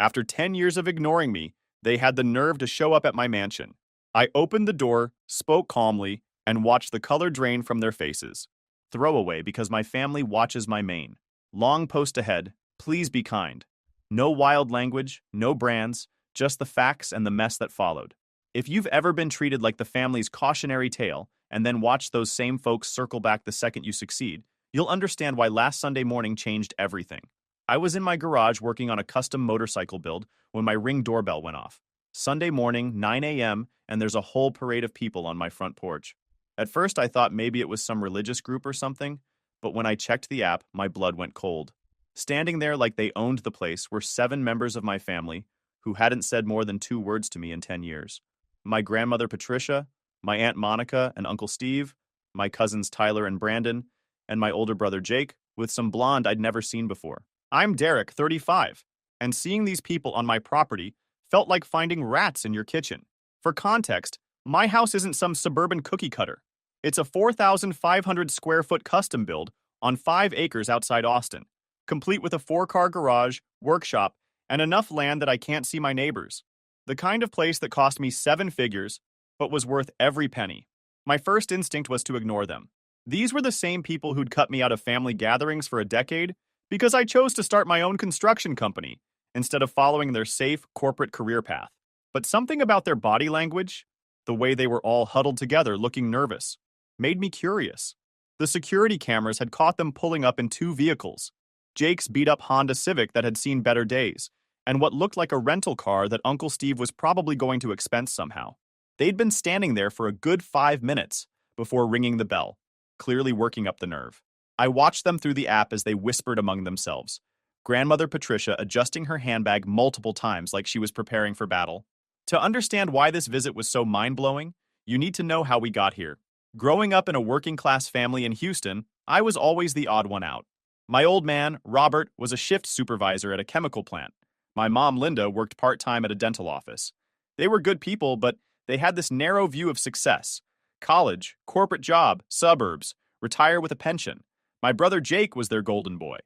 After 10 years of ignoring me, they had the nerve to show up at my mansion. I opened the door, spoke calmly, and watched the color drain from their faces. Throwaway because my family watches my main. Long post ahead, please be kind. No wild language, no brands, just the facts and the mess that followed. If you've ever been treated like the family's cautionary tale and then watched those same folks circle back the second you succeed, you'll understand why last Sunday morning changed everything. I was in my garage working on a custom motorcycle build when my Ring doorbell went off. Sunday morning, 9 a.m., and there's a whole parade of people on my front porch. At first, I thought maybe it was some religious group or something, but when I checked the app, my blood went cold. Standing there like they owned the place were 7 members of my family who hadn't said more than 2 words to me in 10 years. My grandmother Patricia, my Aunt Monica and Uncle Steve, my cousins Tyler and Brandon, and my older brother Jake, with some blonde I'd never seen before. I'm Derek, 35, and seeing these people on my property felt like finding rats in your kitchen. For context, my house isn't some suburban cookie cutter. It's a 4,500 square foot custom build on 5 acres outside Austin, complete with a 4-car garage, workshop, and enough land that I can't see my neighbors. The kind of place that cost me 7 figures, but was worth every penny. My first instinct was to ignore them. These were the same people who'd cut me out of family gatherings for a decade because I chose to start my own construction company instead of following their safe corporate career path. But something about their body language, the way they were all huddled together looking nervous, made me curious. The security cameras had caught them pulling up in 2 vehicles, Jake's beat-up Honda Civic that had seen better days, and what looked like a rental car that Uncle Steve was probably going to expense somehow. They'd been standing there for a good 5 minutes before ringing the bell, clearly working up the nerve. I watched them through the app as they whispered among themselves, Grandmother Patricia adjusting her handbag multiple times like she was preparing for battle. To understand why this visit was so mind-blowing, you need to know how we got here. Growing up in a working-class family in Houston, I was always the odd one out. My old man, Robert, was a shift supervisor at a chemical plant. My mom, Linda, worked part-time at a dental office. They were good people, but they had this narrow view of success. College, corporate job, suburbs, retire with a pension. My brother Jake was their golden boy.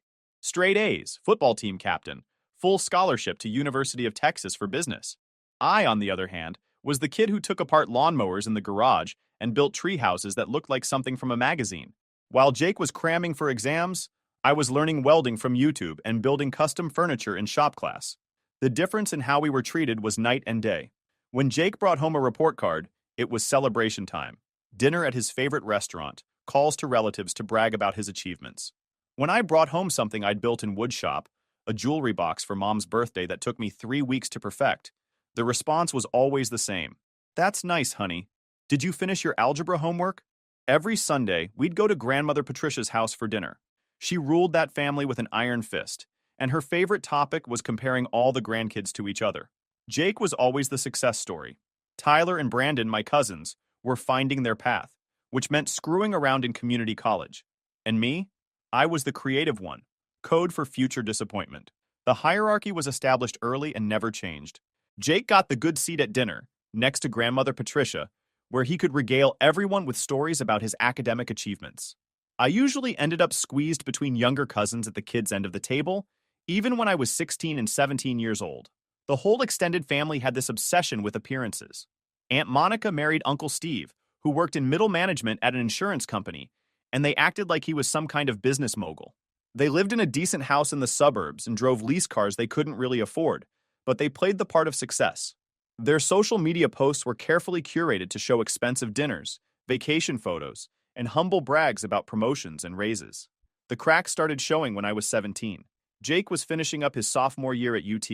Straight A's, football team captain, full scholarship to University of Texas for business. I, on the other hand, was the kid who took apart lawnmowers in the garage and built tree houses that looked like something from a magazine. While Jake was cramming for exams, I was learning welding from YouTube and building custom furniture in shop class. The difference in how we were treated was night and day. When Jake brought home a report card, it was celebration time. Dinner at his favorite restaurant, calls to relatives to brag about his achievements. When I brought home something I'd built in woodshop, a jewelry box for Mom's birthday that took me 3 weeks to perfect, the response was always the same. That's nice, honey. Did you finish your algebra homework? Every Sunday, we'd go to Grandmother Patricia's house for dinner. She ruled that family with an iron fist, and her favorite topic was comparing all the grandkids to each other. Jake was always the success story. Tyler and Brandon, my cousins, were finding their path, which meant screwing around in community college. And me? I was the creative one, code for future disappointment. The hierarchy was established early and never changed. Jake got the good seat at dinner, next to Grandmother Patricia, where he could regale everyone with stories about his academic achievements. I usually ended up squeezed between younger cousins at the kids' end of the table, even when I was 16 and 17 years old. The whole extended family had this obsession with appearances. Aunt Monica married Uncle Steve, who worked in middle management at an insurance company, and they acted like he was some kind of business mogul. They lived in a decent house in the suburbs and drove lease cars they couldn't really afford, but they played the part of success. Their social media posts were carefully curated to show expensive dinners, vacation photos, and humble brags about promotions and raises. The cracks started showing when I was 17. Jake was finishing up his sophomore year at UT,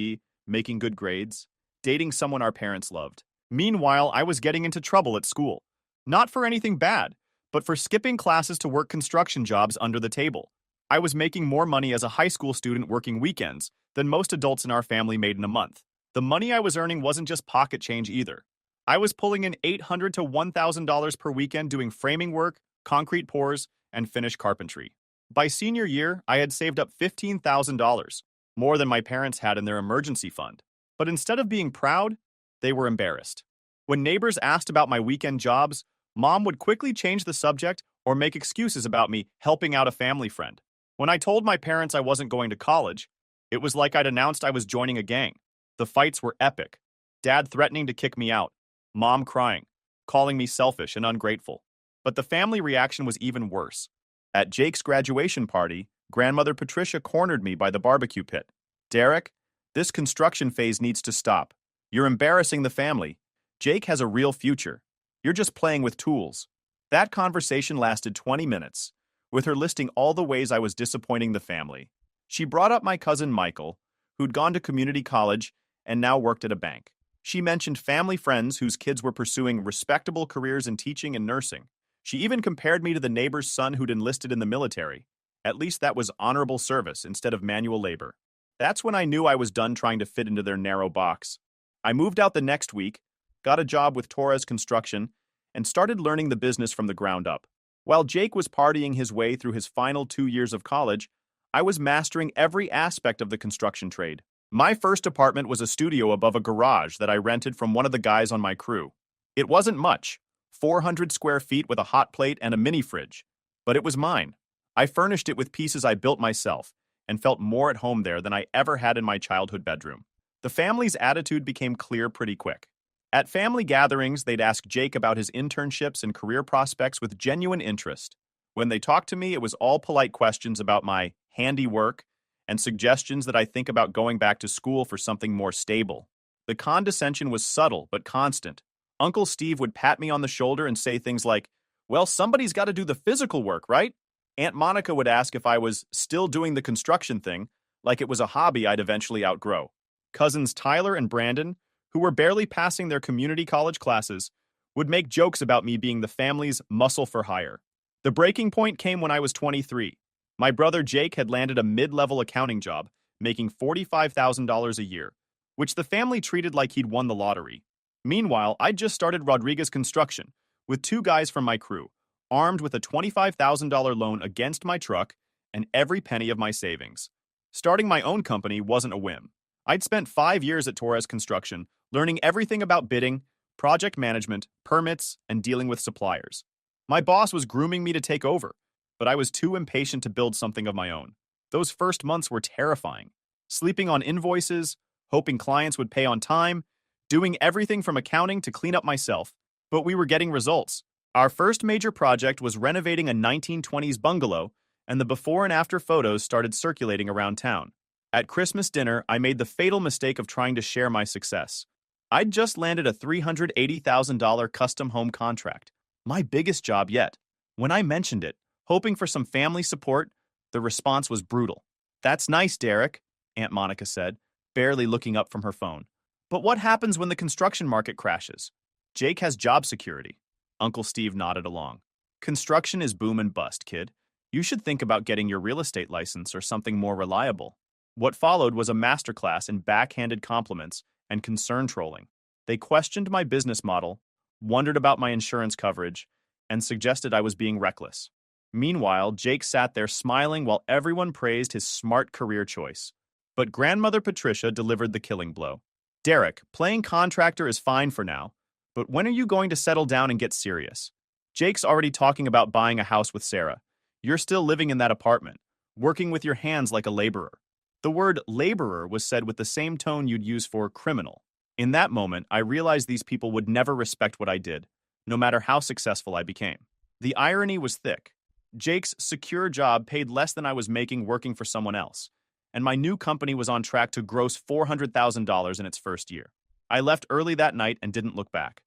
making good grades, dating someone our parents loved. Meanwhile, I was getting into trouble at school. Not for anything bad, but for skipping classes to work construction jobs under the table. I was making more money as a high school student working weekends than most adults in our family made in a month. The money I was earning wasn't just pocket change either. I was pulling in $800 to $1,000 per weekend doing framing work, concrete pours, and finish carpentry. By senior year, I had saved up $15,000, more than my parents had in their emergency fund. But instead of being proud, they were embarrassed. When neighbors asked about my weekend jobs, Mom would quickly change the subject or make excuses about me helping out a family friend. When I told my parents I wasn't going to college, it was like I'd announced I was joining a gang. The fights were epic. Dad threatening to kick me out, Mom crying, calling me selfish and ungrateful. But the family reaction was even worse. At Jake's graduation party, grandmother Patricia cornered me by the barbecue pit. Derek, this construction phase needs to stop. You're embarrassing the family. Jake has a real future. You're just playing with tools. That conversation lasted 20 minutes, with her listing all the ways I was disappointing the family. She brought up my cousin Michael, who'd gone to community college and now worked at a bank. She mentioned family friends whose kids were pursuing respectable careers in teaching and nursing. She even compared me to the neighbor's son who'd enlisted in the military. At least that was honorable service instead of manual labor. That's when I knew I was done trying to fit into their narrow box. I moved out the next week, got a job with Torres Construction, and started learning the business from the ground up. While Jake was partying his way through his final 2 years of college, I was mastering every aspect of the construction trade. My first apartment was a studio above a garage that I rented from one of the guys on my crew. It wasn't much, 400 square feet with a hot plate and a mini fridge, but it was mine. I furnished it with pieces I built myself and felt more at home there than I ever had in my childhood bedroom. The family's attitude became clear pretty quick. At family gatherings, they'd ask Jake about his internships and career prospects with genuine interest. When they talked to me, it was all polite questions about my handiwork and suggestions that I think about going back to school for something more stable. The condescension was subtle but constant. Uncle Steve would pat me on the shoulder and say things like, "Well, somebody's got to do the physical work, right?" Aunt Monica would ask if I was still doing the construction thing, like it was a hobby I'd eventually outgrow. Cousins Tyler and Brandon, who were barely passing their community college classes, would make jokes about me being the family's muscle for hire. The breaking point came when I was 23. My brother Jake had landed a mid-level accounting job, making $45,000 a year, which the family treated like he'd won the lottery. Meanwhile, I'd just started Rodriguez Construction, with 2 guys from my crew, armed with a $25,000 loan against my truck and every penny of my savings. Starting my own company wasn't a whim. I'd spent 5 years at Torres Construction, learning everything about bidding, project management, permits, and dealing with suppliers. My boss was grooming me to take over, but I was too impatient to build something of my own. Those first months were terrifying. Sleeping on invoices, hoping clients would pay on time, doing everything from accounting to clean up myself. But we were getting results. Our first major project was renovating a 1920s bungalow, and the before and after photos started circulating around town. At Christmas dinner, I made the fatal mistake of trying to share my success. I'd just landed a $380,000 custom home contract, my biggest job yet. When I mentioned it, hoping for some family support, the response was brutal. "That's nice, Derek," Aunt Monica said, barely looking up from her phone. "But what happens when the construction market crashes?" "Jake has job security." Uncle Steve nodded along. "Construction is boom and bust, kid. You should think about getting your real estate license or something more reliable." What followed was a masterclass in backhanded compliments and concern trolling. They questioned my business model, wondered about my insurance coverage, and suggested I was being reckless. Meanwhile, Jake sat there smiling while everyone praised his smart career choice. But grandmother Patricia delivered the killing blow. "Derek, playing contractor is fine for now, but when are you going to settle down and get serious? Jake's already talking about buying a house with Sarah. You're still living in that apartment, working with your hands like a laborer." The word laborer was said with the same tone you'd use for criminal. In that moment, I realized these people would never respect what I did, no matter how successful I became. The irony was thick. Jake's secure job paid less than I was making working for someone else, and my new company was on track to gross $400,000 in its first year. I left early that night and didn't look back.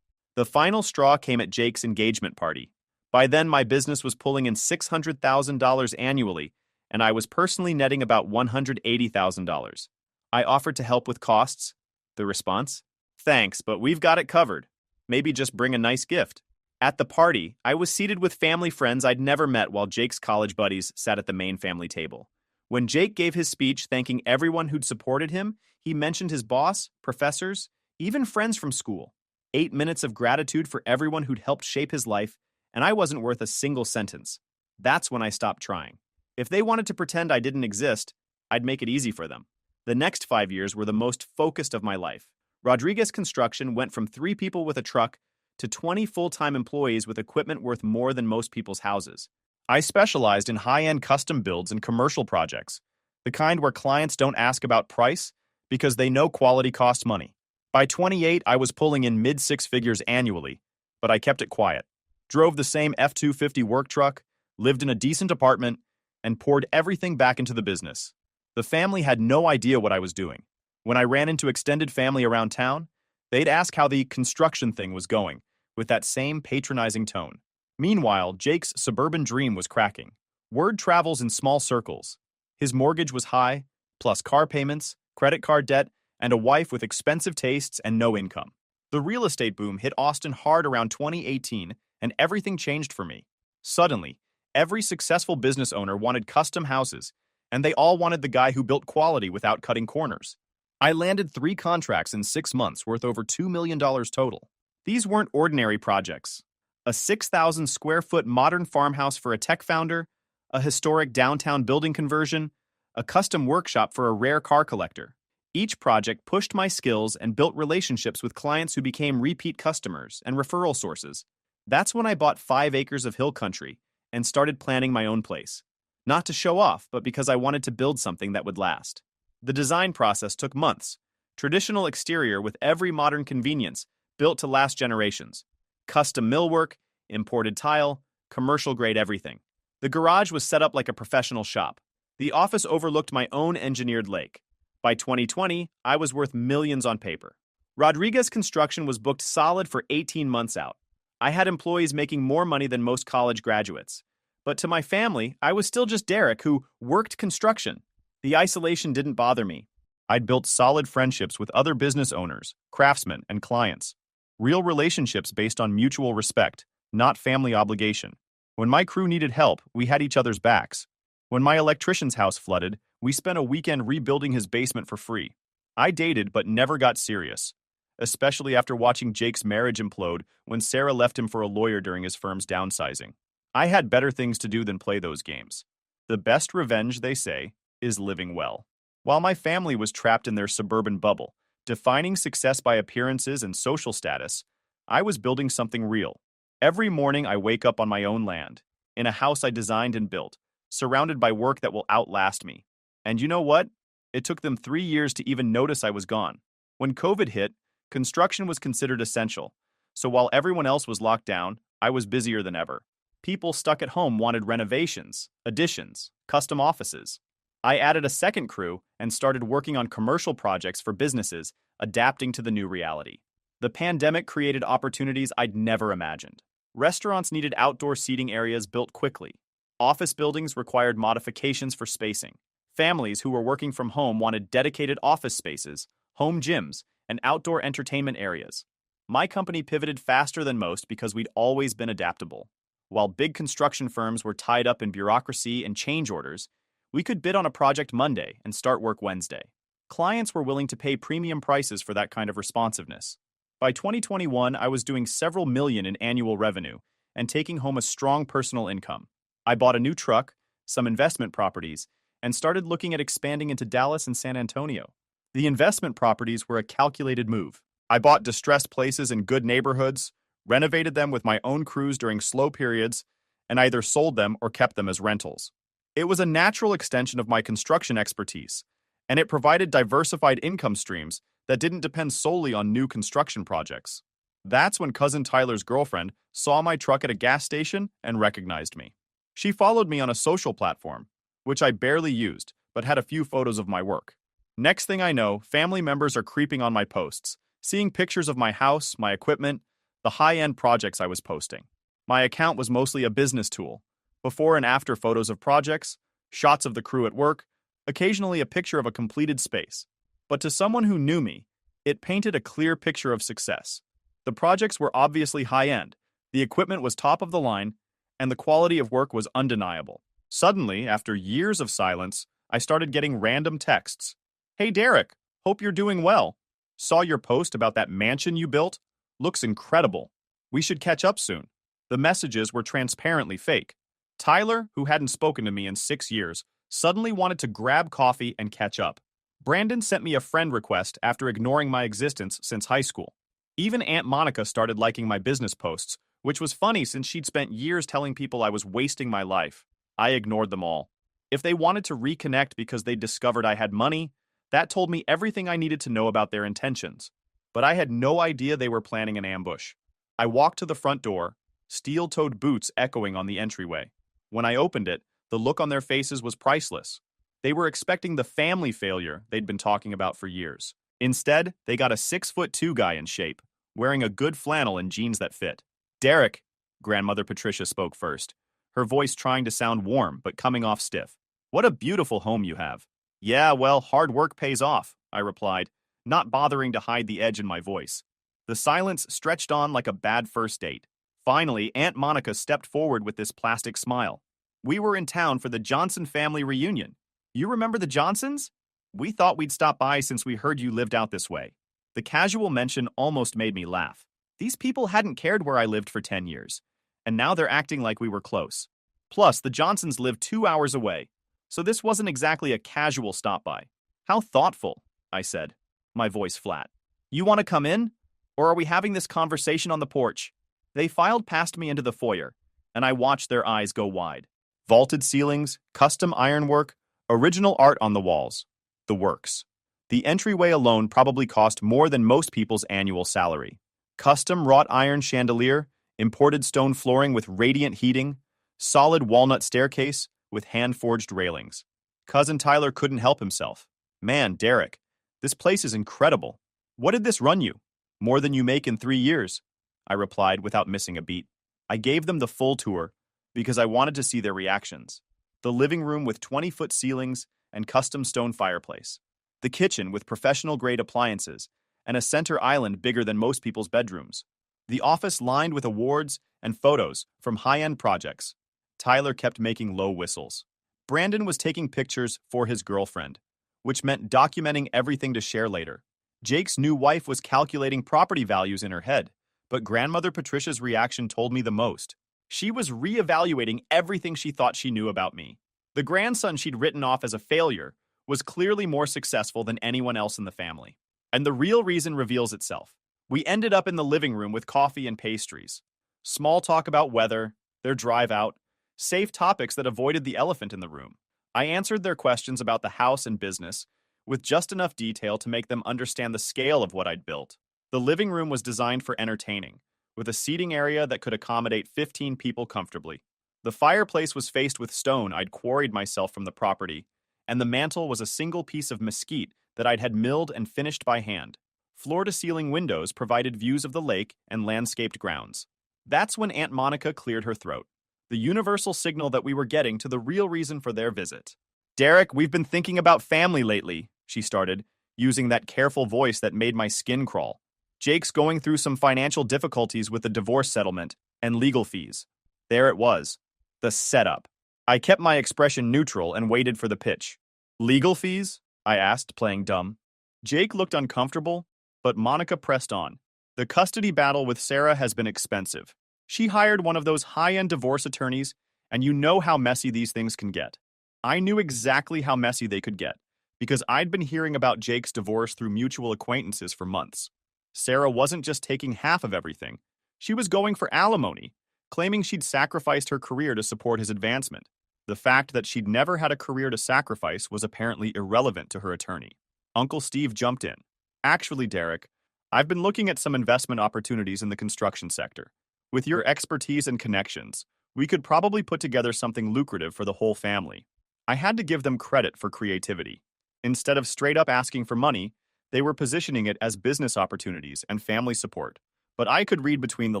The final straw came at Jake's engagement party. By then, my business was pulling in $600,000 annually, and I was personally netting about $180,000. I offered to help with costs. The response? "Thanks, but we've got it covered. Maybe just bring a nice gift." At the party, I was seated with family friends I'd never met while Jake's college buddies sat at the main family table. When Jake gave his speech thanking everyone who'd supported him, he mentioned his boss, professors, even friends from school. 8 minutes of gratitude for everyone who'd helped shape his life, and I wasn't worth a single sentence. That's when I stopped trying. If they wanted to pretend I didn't exist, I'd make it easy for them. The next 5 years were the most focused of my life. Rodriguez Construction went from 3 people with a truck to 20 full-time employees with equipment worth more than most people's houses. I specialized in high-end custom builds and commercial projects, the kind where clients don't ask about price, because they know quality costs money. By 28, I was pulling in mid-six figures annually, but I kept it quiet. Drove the same F-250 work truck, lived in a decent apartment, and poured everything back into the business. The family had no idea what I was doing. When I ran into extended family around town, they'd ask how the construction thing was going, with that same patronizing tone. Meanwhile, Jake's suburban dream was cracking. Word travels in small circles. His mortgage was high, plus car payments, credit card debt, and a wife with expensive tastes and no income. The real estate boom hit Austin hard around 2018, and everything changed for me. Suddenly, every successful business owner wanted custom houses, and they all wanted the guy who built quality without cutting corners. I landed 3 contracts in 6 months worth over $2 million total. These weren't ordinary projects. A 6,000 square foot modern farmhouse for a tech founder, a historic downtown building conversion, a custom workshop for a rare car collector. Each project pushed my skills and built relationships with clients who became repeat customers and referral sources. That's when I bought 5 acres of hill country and started planning my own place. Not to show off, but because I wanted to build something that would last. The design process took months. Traditional exterior with every modern convenience, built to last generations. Custom millwork, imported tile, commercial-grade everything. The garage was set up like a professional shop. The office overlooked my own engineered lake. By 2020, I was worth millions on paper. Rodriguez Construction was booked solid for 18 months out. I had employees making more money than most college graduates. But to my family, I was still just Derek, who worked construction. The isolation didn't bother me. I'd built solid friendships with other business owners, craftsmen, and clients. Real relationships based on mutual respect, not family obligation. When my crew needed help, we had each other's backs. When my electrician's house flooded, we spent a weekend rebuilding his basement for free. I dated but never got serious, especially after watching Jake's marriage implode when Sarah left him for a lawyer during his firm's downsizing. I had better things to do than play those games. The best revenge, they say, is living well. While my family was trapped in their suburban bubble, defining success by appearances and social status, I was building something real. Every morning I wake up on my own land, in a house I designed and built, surrounded by work that will outlast me. And you know what? It took them 3 years to even notice I was gone. When COVID hit, construction was considered essential. So while everyone else was locked down, I was busier than ever. People stuck at home wanted renovations, additions, custom offices. I added a second crew and started working on commercial projects for businesses, adapting to the new reality. The pandemic created opportunities I'd never imagined. Restaurants needed outdoor seating areas built quickly. Office buildings required modifications for spacing. Families who were working from home wanted dedicated office spaces, home gyms, and outdoor entertainment areas. My company pivoted faster than most because we'd always been adaptable. While big construction firms were tied up in bureaucracy and change orders, we could bid on a project Monday and start work Wednesday. Clients were willing to pay premium prices for that kind of responsiveness. By 2021, I was doing several million in annual revenue and taking home a strong personal income. I bought a new truck, some investment properties, and started looking at expanding into Dallas and San Antonio. The investment properties were a calculated move. I bought distressed places in good neighborhoods, renovated them with my own crews during slow periods, and either sold them or kept them as rentals. It was a natural extension of my construction expertise, and it provided diversified income streams that didn't depend solely on new construction projects. That's when Cousin Tyler's girlfriend saw my truck at a gas station and recognized me. She followed me on a social platform, which I barely used, but had a few photos of my work. Next thing I know, family members are creeping on my posts, seeing pictures of my house, my equipment, the high-end projects I was posting. My account was mostly a business tool. Before and after photos of projects, shots of the crew at work, occasionally a picture of a completed space. But to someone who knew me, it painted a clear picture of success. The projects were obviously high-end, the equipment was top of the line, and the quality of work was undeniable. Suddenly, after years of silence, I started getting random texts. "Hey Derek, hope you're doing well. Saw your post about that mansion you built. Looks incredible. We should catch up soon." The messages were transparently fake. Tyler, who hadn't spoken to me in 6 years, suddenly wanted to grab coffee and catch up. Brandon sent me a friend request after ignoring my existence since high school. Even Aunt Monica started liking my business posts, which was funny since she'd spent years telling people I was wasting my life. I ignored them all. If they wanted to reconnect because they discovered I had money, That told me everything I needed to know about their intentions. But I had no idea they were planning an ambush. I walked to the front door, steel-toed boots echoing on the entryway. When I opened it, the look on their faces was priceless. They were expecting the family failure they'd been talking about for years. Instead, they got a 6'2" guy in shape, wearing a good flannel and jeans that fit. "Derek," Grandmother Patricia spoke first, her voice trying to sound warm but coming off stiff. "What a beautiful home you have." "Yeah, well, hard work pays off," I replied, not bothering to hide the edge in my voice. The silence stretched on like a bad first date. Finally, Aunt Monica stepped forward with this plastic smile. "We were in town for the Johnson family reunion. You remember the Johnsons? We thought we'd stop by since we heard you lived out this way." The casual mention almost made me laugh. These people hadn't cared where I lived for 10 years, and now they're acting like we were close. Plus, the Johnsons live 2 hours away, so this wasn't exactly a casual stop-by. "How thoughtful," I said, my voice flat. "You want to come in? Or are we having this conversation on the porch?" They filed past me into the foyer, and I watched their eyes go wide. Vaulted ceilings, custom ironwork, original art on the walls. The works. The entryway alone probably cost more than most people's annual salary. Custom wrought iron chandelier, imported stone flooring with radiant heating, solid walnut staircase with hand-forged railings. Cousin Tyler couldn't help himself. "Man, Derek, this place is incredible. What did this run you?" "More than you make in 3 years," I replied without missing a beat. I gave them the full tour because I wanted to see their reactions. The living room with 20-foot ceilings and custom stone fireplace. The kitchen with professional-grade appliances and a center island bigger than most people's bedrooms. The office lined with awards and photos from high-end projects. Tyler kept making low whistles. Brandon was taking pictures for his girlfriend, which meant documenting everything to share later. Jake's new wife was calculating property values in her head, but Grandmother Patricia's reaction told me the most. She was reevaluating everything she thought she knew about me. The grandson she'd written off as a failure was clearly more successful than anyone else in the family. And the real reason reveals itself. We ended up in the living room with coffee and pastries. Small talk about weather, their drive out, safe topics that avoided the elephant in the room. I answered their questions about the house and business with just enough detail to make them understand the scale of what I'd built. The living room was designed for entertaining, with a seating area that could accommodate 15 people comfortably. The fireplace was faced with stone I'd quarried myself from the property, and the mantel was a single piece of mesquite that I'd had milled and finished by hand. Floor-to-ceiling windows provided views of the lake and landscaped grounds. That's when Aunt Monica cleared her throat, the universal signal that we were getting to the real reason for their visit. "Derek, we've been thinking about family lately," she started, using that careful voice that made my skin crawl. "Jake's going through some financial difficulties with the divorce settlement and legal fees." There it was, the setup. I kept my expression neutral and waited for the pitch. "Legal fees?" I asked, playing dumb. Jake looked uncomfortable, but Monica pressed on. "The custody battle with Sarah has been expensive. She hired one of those high-end divorce attorneys, and you know how messy these things can get." I knew exactly how messy they could get, because I'd been hearing about Jake's divorce through mutual acquaintances for months. Sarah wasn't just taking half of everything. She was going for alimony, claiming she'd sacrificed her career to support his advancement. The fact that she'd never had a career to sacrifice was apparently irrelevant to her attorney. Uncle Steve jumped in. "Actually, Derek, I've been looking at some investment opportunities in the construction sector. With your expertise and connections, we could probably put together something lucrative for the whole family." I had to give them credit for creativity. Instead of straight up asking for money, they were positioning it as business opportunities and family support. But I could read between the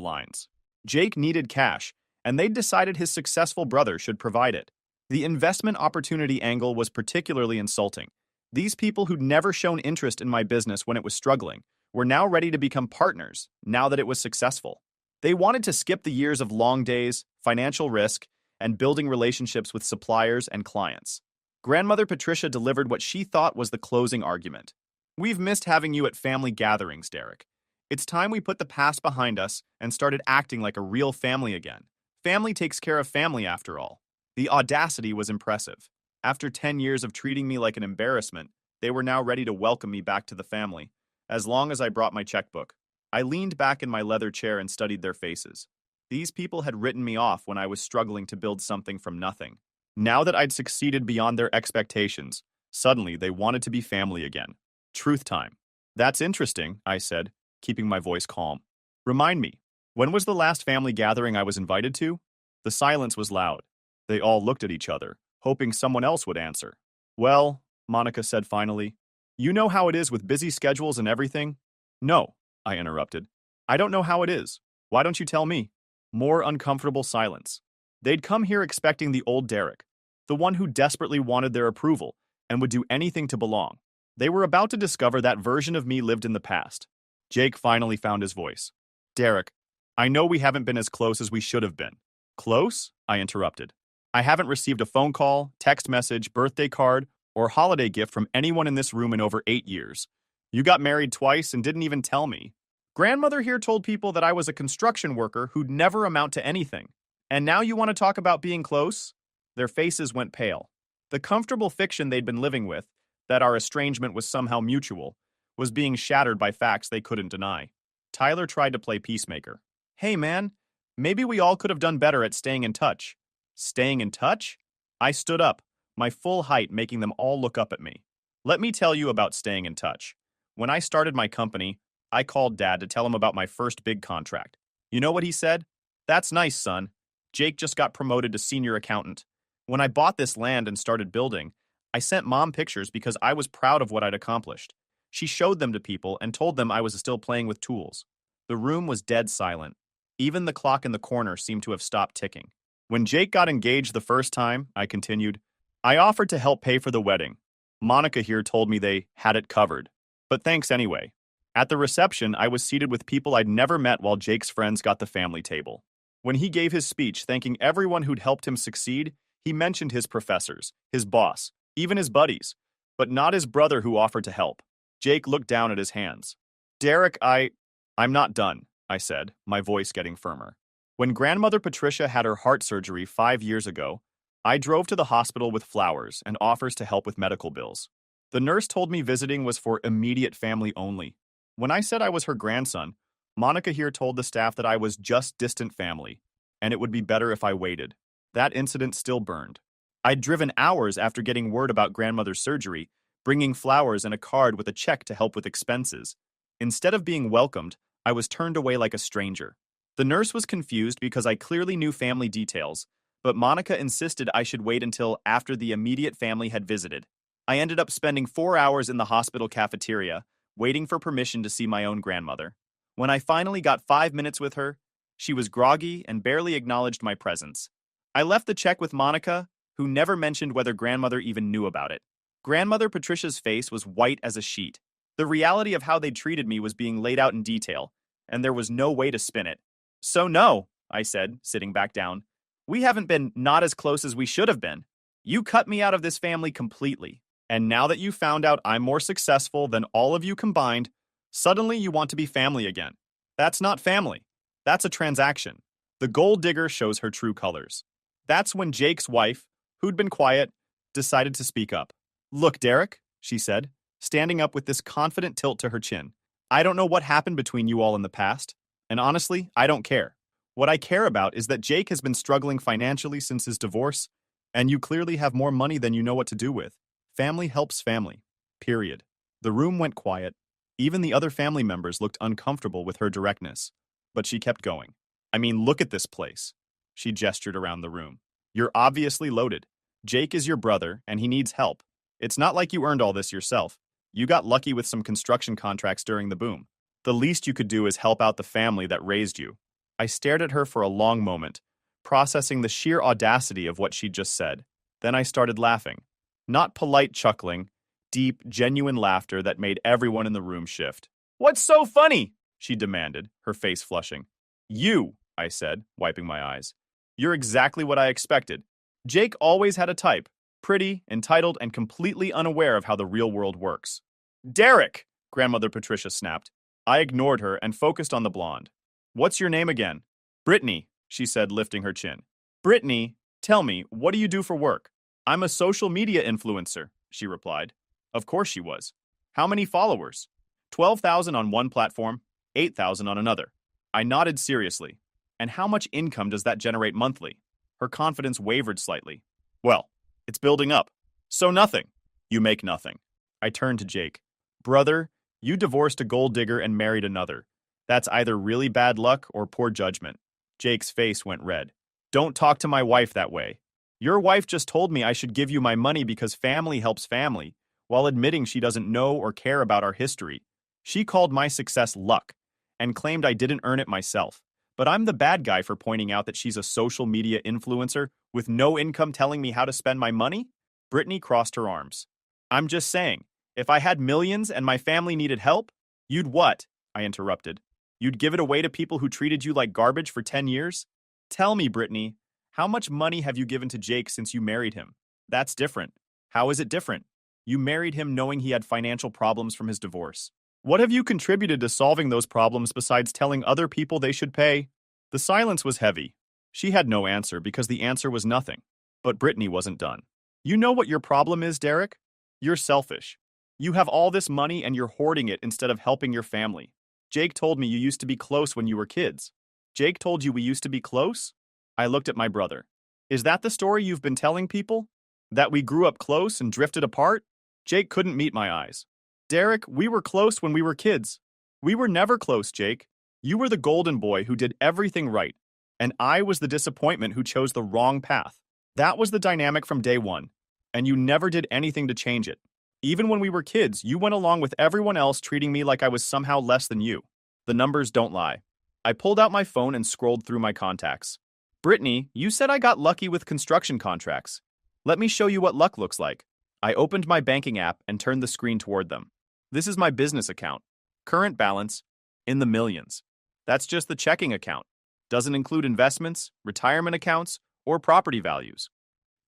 lines. Jake needed cash, and they'd decided his successful brother should provide it. The investment opportunity angle was particularly insulting. These people who'd never shown interest in my business when it was struggling were now ready to become partners now that it was successful. They wanted to skip the years of long days, financial risk, and building relationships with suppliers and clients. Grandmother Patricia delivered what she thought was the closing argument. "We've missed having you at family gatherings, Derek. It's time we put the past behind us and started acting like a real family again. Family takes care of family, after all." The audacity was impressive. After 10 years of treating me like an embarrassment, they were now ready to welcome me back to the family, as long as I brought my checkbook. I leaned back in my leather chair and studied their faces. These people had written me off when I was struggling to build something from nothing. Now that I'd succeeded beyond their expectations, Suddenly, they wanted to be family again. Truth time. That's interesting, I said, keeping my voice calm. Remind me, when was the last family gathering I was invited to? The silence was loud. They all looked at each other, hoping someone else would answer. Well, Monica said finally, you know how it is with busy schedules and everything? No, I interrupted. I don't know how it is. Why don't you tell me? More uncomfortable silence. They'd come here expecting the old Derek, the one who desperately wanted their approval and would do anything to belong. They were about to discover that version of me lived in the past. Jake finally found his voice. Derek, I know we haven't been as close as we should have been. Close? I interrupted. I haven't received a phone call, text message, birthday card, or holiday gift from anyone in this room in over 8 years. You got married twice and didn't even tell me. Grandmother here told people that I was a construction worker who'd never amount to anything. And now you want to talk about being close? Their faces went pale. The comfortable fiction they'd been living with, that our estrangement was somehow mutual, was being shattered by facts they couldn't deny. Tyler tried to play peacemaker. Hey man, maybe we all could have done better at staying in touch. Staying in touch? I stood up, my full height making them all look up at me. Let me tell you about staying in touch. When I started my company, I called Dad to tell him about my first big contract. You know what he said? That's nice, son. Jake just got promoted to senior accountant. When I bought this land and started building, I sent Mom pictures because I was proud of what I'd accomplished. She showed them to people and told them I was still playing with tools. The room was dead silent. Even the clock in the corner seemed to have stopped ticking. When Jake got engaged the first time, I continued, I offered to help pay for the wedding. Monica here told me they had it covered. But thanks anyway. At the reception, I was seated with people I'd never met while Jake's friends got the family table. When he gave his speech thanking everyone who'd helped him succeed, he mentioned his professors, his boss, even his buddies, but not his brother who offered to help. Jake looked down at his hands. Derek, I'm not done, I said, my voice getting firmer. When grandmother Patricia had her heart surgery 5 years ago, I drove to the hospital with flowers and offers to help with medical bills. The nurse told me visiting was for immediate family only. When I said I was her grandson, Monica here told the staff that I was just distant family, and it would be better if I waited. That incident still burned. I'd driven hours after getting word about grandmother's surgery, bringing flowers and a card with a check to help with expenses. Instead of being welcomed, I was turned away like a stranger. The nurse was confused because I clearly knew family details, but Monica insisted I should wait until after the immediate family had visited. I ended up spending 4 hours in the hospital cafeteria, waiting for permission to see my own grandmother. When I finally got 5 minutes with her, she was groggy and barely acknowledged my presence. I left the check with Monica, who never mentioned whether grandmother even knew about it. Grandmother Patricia's face was white as a sheet. The reality of how they treated me was being laid out in detail, and there was no way to spin it. So no, I said, sitting back down. We haven't been not as close as we should have been. You cut me out of this family completely. And now that you found out I'm more successful than all of you combined, suddenly you want to be family again. That's not family. That's a transaction. The gold digger shows her true colors. That's when Jake's wife, who'd been quiet, decided to speak up. Look, Derek, she said, standing up with this confident tilt to her chin. I don't know what happened between you all in the past, and honestly, I don't care. What I care about is that Jake has been struggling financially since his divorce, and you clearly have more money than you know what to do with. Family helps family. Period. The room went quiet. Even the other family members looked uncomfortable with her directness. But she kept going. I mean, look at this place. She gestured around the room. You're obviously loaded. Jake is your brother, and he needs help. It's not like you earned all this yourself. You got lucky with some construction contracts during the boom. The least you could do is help out the family that raised you. I stared at her for a long moment, processing the sheer audacity of what she'd just said. Then I started laughing. Not polite chuckling, deep, genuine laughter that made everyone in the room shift. What's so funny? She demanded, her face flushing. You, I said, wiping my eyes. You're exactly what I expected. Jake always had a type. Pretty, entitled, and completely unaware of how the real world works. Derek! Grandmother Patricia snapped. I ignored her and focused on the blonde. What's your name again? Brittany, she said, lifting her chin. Brittany, tell me, what do you do for work? I'm a social media influencer, she replied. Of course she was. How many followers? 12,000 on one platform, 8,000 on another. I nodded seriously. And how much income does that generate monthly? Her confidence wavered slightly. Well, it's building up. So nothing. You make nothing. I turned to Jake. Brother, you divorced a gold digger and married another. That's either really bad luck or poor judgment. Jake's face went red. Don't talk to my wife that way. Your wife just told me I should give you my money because family helps family, while admitting she doesn't know or care about our history. She called my success luck and claimed I didn't earn it myself. But I'm the bad guy for pointing out that she's a social media influencer with no income telling me how to spend my money? Brittany crossed her arms. I'm just saying, if I had millions and my family needed help, you'd what? I interrupted. You'd give it away to people who treated you like garbage for 10 years? Tell me, Brittany, how much money have you given to Jake since you married him? That's different. How is it different? You married him knowing he had financial problems from his divorce. What have you contributed to solving those problems besides telling other people they should pay? The silence was heavy. She had no answer because the answer was nothing. But Brittany wasn't done. You know what your problem is, Derek? You're selfish. You have all this money and you're hoarding it instead of helping your family. Jake told me you used to be close when you were kids. Jake told you we used to be close? I looked at my brother. Is that the story you've been telling people? That we grew up close and drifted apart? Jake couldn't meet my eyes. Derek, we were close when we were kids. We were never close, Jake. You were the golden boy who did everything right, and I was the disappointment who chose the wrong path. That was the dynamic from day one, and you never did anything to change it. Even when we were kids, you went along with everyone else treating me like I was somehow less than you. The numbers don't lie. I pulled out my phone and scrolled through my contacts. Brittany, you said I got lucky with construction contracts. Let me show you what luck looks like. I opened my banking app and turned the screen toward them. This is my business account. Current balance, in the millions. That's just the checking account. Doesn't include investments, retirement accounts, or property values.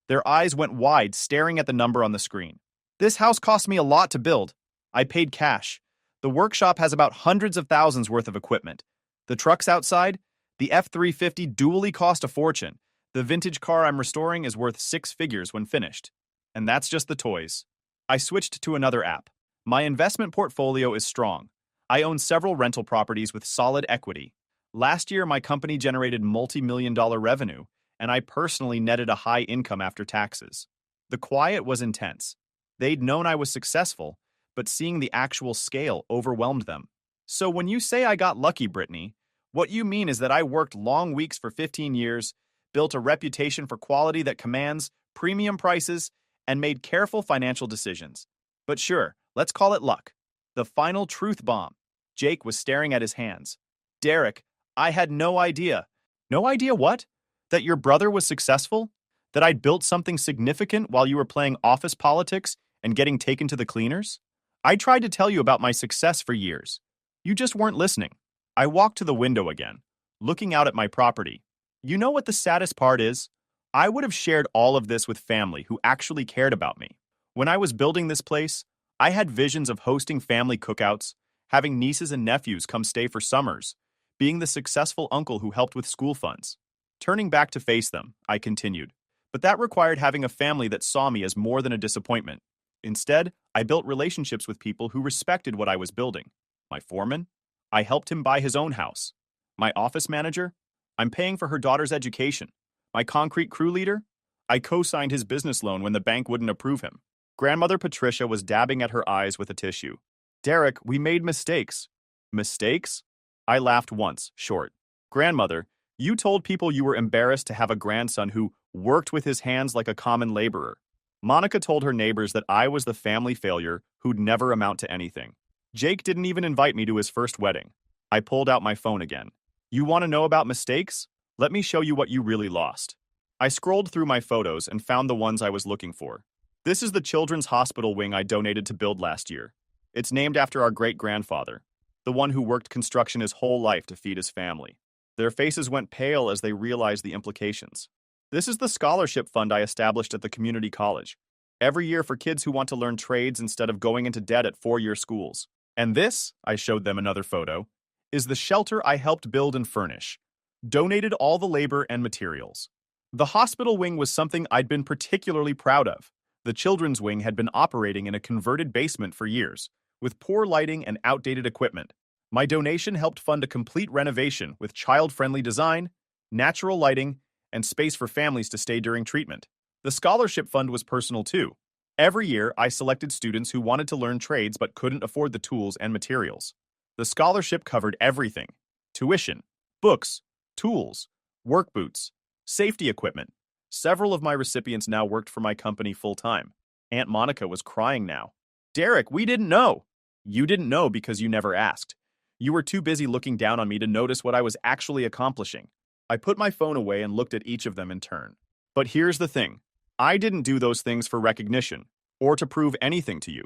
Their eyes went wide, staring at the number on the screen. This house cost me a lot to build. I paid cash. The workshop has about hundreds of thousands worth of equipment. The trucks outside, the F-350 dually cost a fortune. The vintage car I'm restoring is worth 6 figures when finished. And that's just the toys. I switched to another app. My investment portfolio is strong. I own several rental properties with solid equity. Last year, my company generated multi-million-dollar revenue, and I personally netted a high income after taxes. The quiet was intense. They'd known I was successful, but seeing the actual scale overwhelmed them. So when you say I got lucky, Brittany, what you mean is that I worked long weeks for 15 years, built a reputation for quality that commands premium prices, and made careful financial decisions. But sure, let's call it luck. The final truth bomb. Jake was staring at his hands. Derek, I had no idea. No idea what? That your brother was successful? That I'd built something significant while you were playing office politics and getting taken to the cleaners? I tried to tell you about my success for years. You just weren't listening. I walked to the window again, looking out at my property. You know what the saddest part is? I would have shared all of this with family who actually cared about me. When I was building this place, I had visions of hosting family cookouts, having nieces and nephews come stay for summers, being the successful uncle who helped with school funds. Turning back to face them, I continued. But that required having a family that saw me as more than a disappointment. Instead, I built relationships with people who respected what I was building. My foreman? I helped him buy his own house. My office manager? I'm paying for her daughter's education. My concrete crew leader? I co-signed his business loan when the bank wouldn't approve him. Grandmother Patricia was dabbing at her eyes with a tissue. Derek, we made mistakes. Mistakes? I laughed once, short. Grandmother, you told people you were embarrassed to have a grandson who worked with his hands like a common laborer. Monica told her neighbors that I was the family failure who'd never amount to anything. Jake didn't even invite me to his first wedding. I pulled out my phone again. You want to know about mistakes? Let me show you what you really lost. I scrolled through my photos and found the ones I was looking for. This is the children's hospital wing I donated to build last year. It's named after our great-grandfather, the one who worked construction his whole life to feed his family. Their faces went pale as they realized the implications. This is the scholarship fund I established at the community college, every year for kids who want to learn trades instead of going into debt at four-year schools. And this, I showed them another photo, is the shelter I helped build and furnish. Donated all the labor and materials. The hospital wing was something I'd been particularly proud of. The children's wing had been operating in a converted basement for years, with poor lighting and outdated equipment. My donation helped fund a complete renovation with child-friendly design, natural lighting, and space for families to stay during treatment. The scholarship fund was personal too. Every year, I selected students who wanted to learn trades but couldn't afford the tools and materials. The scholarship covered everything: tuition, books, tools, work boots, safety equipment. Several of my recipients now worked for my company full-time. Aunt Monica was crying now. Derek, we didn't know. You didn't know because you never asked. You were too busy looking down on me to notice what I was actually accomplishing. I put my phone away and looked at each of them in turn. But here's the thing. I didn't do those things for recognition or to prove anything to you.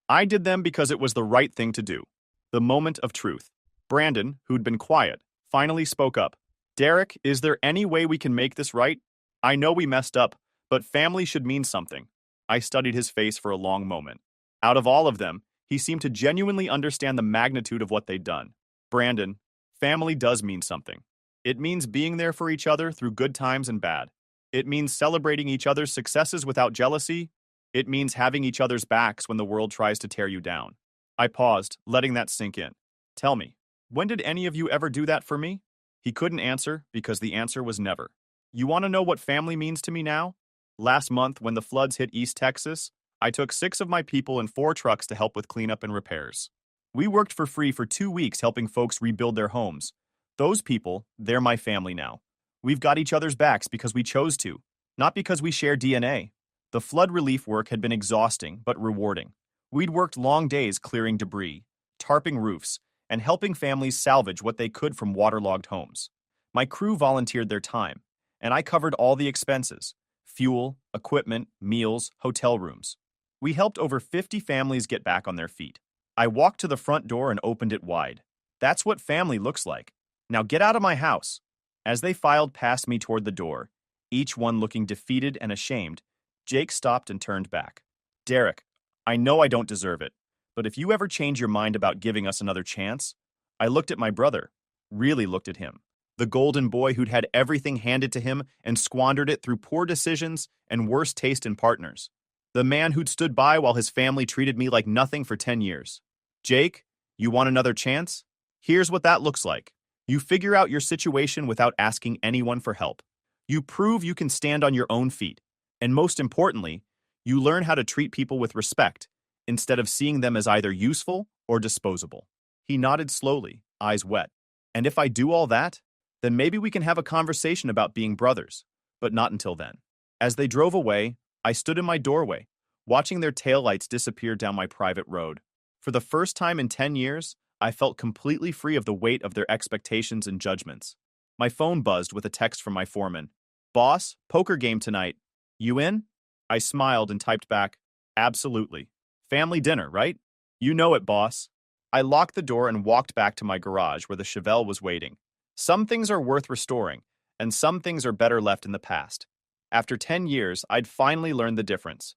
I did them because it was the right thing to do. The moment of truth. Brandon, who'd been quiet, finally spoke up. Derek, is there any way we can make this right? I know we messed up, but family should mean something. I studied his face for a long moment. Out of all of them, he seemed to genuinely understand the magnitude of what they'd done. Brandon, family does mean something. It means being there for each other through good times and bad. It means celebrating each other's successes without jealousy. It means having each other's backs when the world tries to tear you down. I paused, letting that sink in. Tell me, when did any of you ever do that for me? He couldn't answer because the answer was never. You want to know what family means to me now? Last month, when the floods hit East Texas, I took 6 of my people and 4 trucks to help with cleanup and repairs. We worked for free for 2 weeks helping folks rebuild their homes. Those people, they're my family now. We've got each other's backs because we chose to, not because we share DNA. The flood relief work had been exhausting but rewarding. We'd worked long days clearing debris, tarping roofs, and helping families salvage what they could from waterlogged homes. My crew volunteered their time, and I covered all the expenses: fuel, equipment, meals, hotel rooms. We helped over 50 families get back on their feet. I walked to the front door and opened it wide. That's what family looks like. Now get out of my house. As they filed past me toward the door, each one looking defeated and ashamed, Jake stopped and turned back. Derek, I know I don't deserve it, but if you ever change your mind about giving us another chance. I looked at my brother, really looked at him. The golden boy who'd had everything handed to him and squandered it through poor decisions and worse taste in partners. The man who'd stood by while his family treated me like nothing for 10 years. Jake, you want another chance? Here's what that looks like. You figure out your situation without asking anyone for help. You prove you can stand on your own feet. And most importantly, you learn how to treat people with respect instead of seeing them as either useful or disposable. He nodded slowly, eyes wet. And if I do all that, then maybe we can have a conversation about being brothers, but not until then. As they drove away, I stood in my doorway, watching their taillights disappear down my private road. For the first time in 10 years, I felt completely free of the weight of their expectations and judgments. My phone buzzed with a text from my foreman. Boss, poker game tonight. You in? I smiled and typed back, absolutely. Family dinner, right? You know it, boss. I locked the door and walked back to my garage where the Chevelle was waiting. Some things are worth restoring, and some things are better left in the past. After 10 years, I'd finally learned the difference.